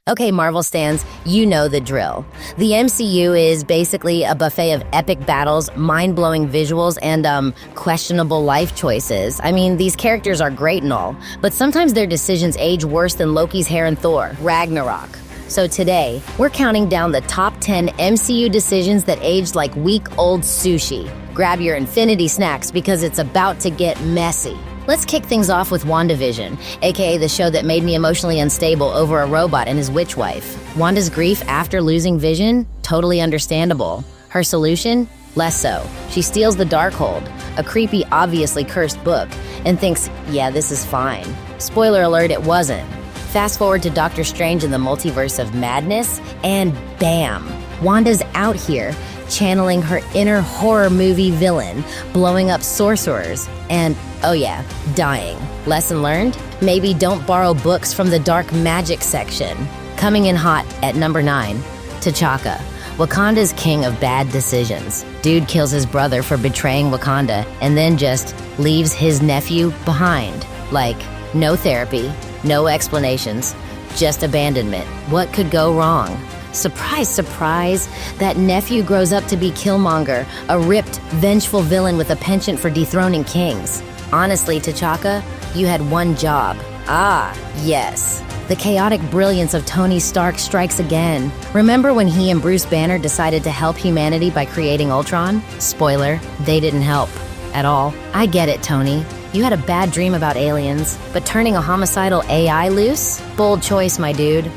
Okay, Marvel stans, you know the drill. The MCU is basically a buffet of epic battles, mind-blowing visuals, and questionable life choices. I mean, these characters are great and all, but sometimes their decisions age worse than Loki's hair in Thor, Ragnarok. So today, we're counting down the top 10 MCU decisions that aged like week-old sushi. Grab your infinity snacks because it's about to get messy. Let's kick things off with WandaVision, aka the show that made me emotionally unstable over a robot and his witch wife. Wanda's grief after losing Vision? Totally understandable. Her solution? Less so. She steals the Darkhold, a creepy, obviously cursed book, and thinks, yeah, this is fine. Spoiler alert, it wasn't. Fast forward to Doctor Strange in the Multiverse of Madness, and bam! Wanda's out here, channeling her inner horror movie villain, blowing up sorcerers, and, oh yeah, dying. Lesson learned? Maybe don't borrow books from the dark magic section. Coming in hot at number 9, T'Chaka, Wakanda's king of bad decisions. Dude kills his brother for betraying Wakanda and then just leaves his nephew behind. Like, no therapy, no explanations, just abandonment. What could go wrong? Surprise, surprise, that nephew grows up to be Killmonger, a ripped, vengeful villain with a penchant for dethroning kings. Honestly, T'Chaka, you had one job. Ah, yes. The chaotic brilliance of Tony Stark strikes again. Remember when he and Bruce Banner decided to help humanity by creating Ultron? Spoiler, they didn't help at all. I get it, Tony. You had a bad dream about aliens, but turning a homicidal AI loose? Bold choice, my dude.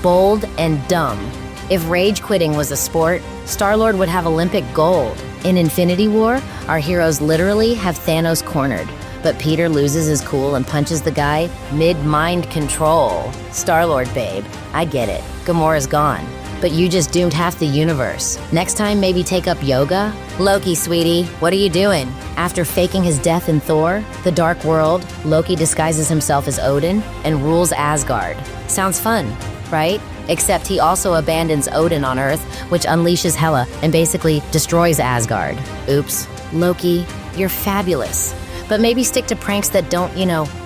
Bold and dumb. If rage quitting was a sport, Star-Lord would have Olympic gold. In Infinity War, our heroes literally have Thanos cornered, but Peter loses his cool and punches the guy mid-mind control. Star-Lord, babe, I get it. Gamora's gone, but you just doomed half the universe. Next time, maybe take up yoga? Loki, sweetie, what are you doing? After faking his death in Thor, the Dark World, Loki disguises himself as Odin and rules Asgard. Sounds fun, right? Except he also abandons Odin on Earth, which unleashes Hela and basically destroys Asgard. Oops. Loki, you're fabulous. But maybe stick to pranks that don't,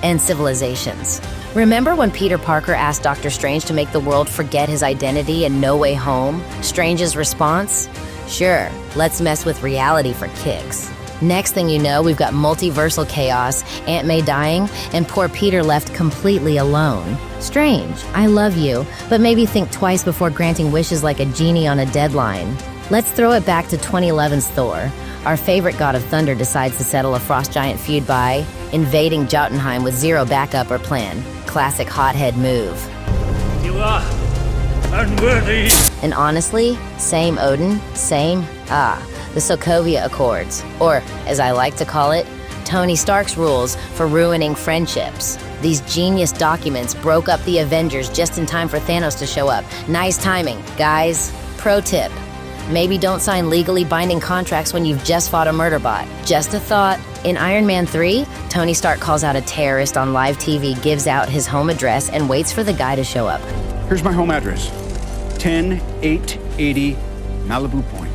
end civilizations. Remember when Peter Parker asked Doctor Strange to make the world forget his identity in No Way Home? Strange's response? Sure, let's mess with reality for kicks. Next thing you know, we've got multiversal chaos, Aunt May dying, and poor Peter left completely alone. Strange, I love you, but maybe think twice before granting wishes like a genie on a deadline. Let's throw it back to 2011's Thor. Our favorite god of thunder decides to settle a frost giant feud by invading Jotunheim with zero backup or plan. Classic hothead move. You are unworthy. And honestly, same Odin, same, the Sokovia Accords, or, as I like to call it, Tony Stark's rules for ruining friendships. These genius documents broke up the Avengers just in time for Thanos to show up. Nice timing, guys. Pro tip, maybe don't sign legally binding contracts when you've just fought a murder bot. Just a thought. In Iron Man 3, Tony Stark calls out a terrorist on live TV, gives out his home address, and waits for the guy to show up. Here's my home address. 10880 Malibu Point.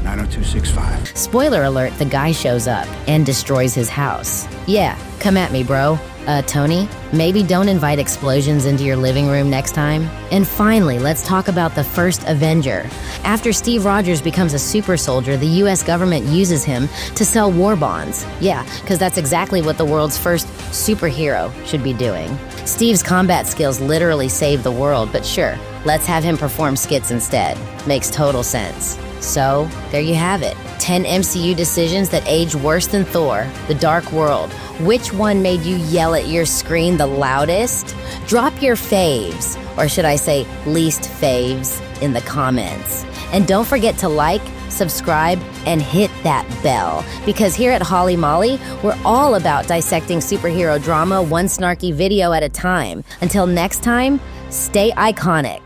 90265. Spoiler alert, the guy shows up and destroys his house. Yeah, come at me, bro. Tony, maybe don't invite explosions into your living room next time. And finally, let's talk about the first Avenger. After Steve Rogers becomes a super soldier, the US government uses him to sell war bonds. Yeah, because that's exactly what the world's first superhero should be doing. Steve's combat skills literally save the world, but sure, let's have him perform skits instead. Makes total sense. So, there you have it. 10 MCU decisions that age worse than Thor, The Dark World. Which one made you yell at your screen the loudest? Drop your faves, or should I say least faves, in the comments. And don't forget to like, subscribe, and hit that bell. Because here at Holly Molly, we're all about dissecting superhero drama one snarky video at a time. Until next time, stay iconic.